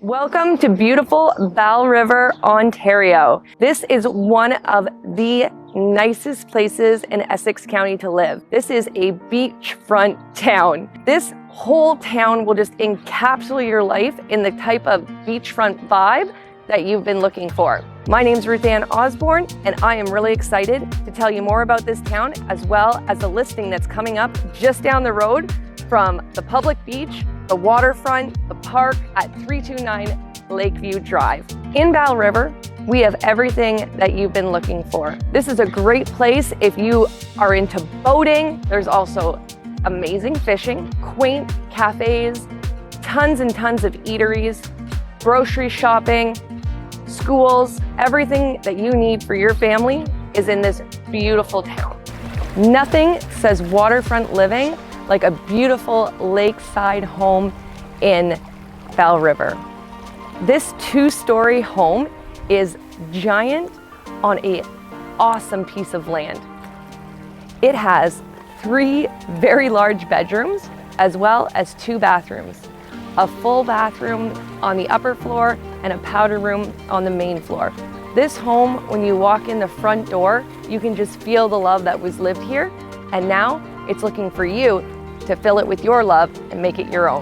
Welcome to beautiful Belle River, Ontario. This is one of the nicest places in Essex County to live. This is a beachfront town. This whole town will just encapsulate your life in the type of beachfront vibe that you've been looking for. My name's Osborne, and I am really excited to tell you more about this town, as well as a listing that's coming up just down the road from the public beach, the waterfront, the park at 329 Lakeview Drive. In Belle River, we have everything that you've been looking for. This is a great place if you are into boating. There's also amazing fishing, quaint cafes, tons and tons of eateries, grocery shopping, schools. Everything that you need for your family is in this beautiful town. Nothing says waterfront living like a beautiful lakeside home in Belle River. This two-story home is giant on an awesome piece of land. It has 3 very large bedrooms as well as 2 bathrooms, a full bathroom on the upper floor and a powder room on the main floor. This home, when you walk in the front door, you can just feel the love that was lived here, and now it's looking for you to fill it with your love and make it your own.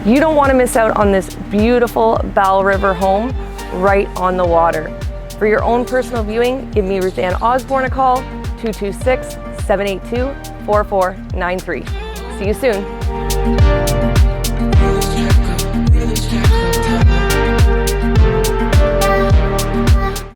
You don't want to miss out on this beautiful Belle River home right on the water. For your own personal viewing, give me Osborne a call, 226-782-4493. See you soon.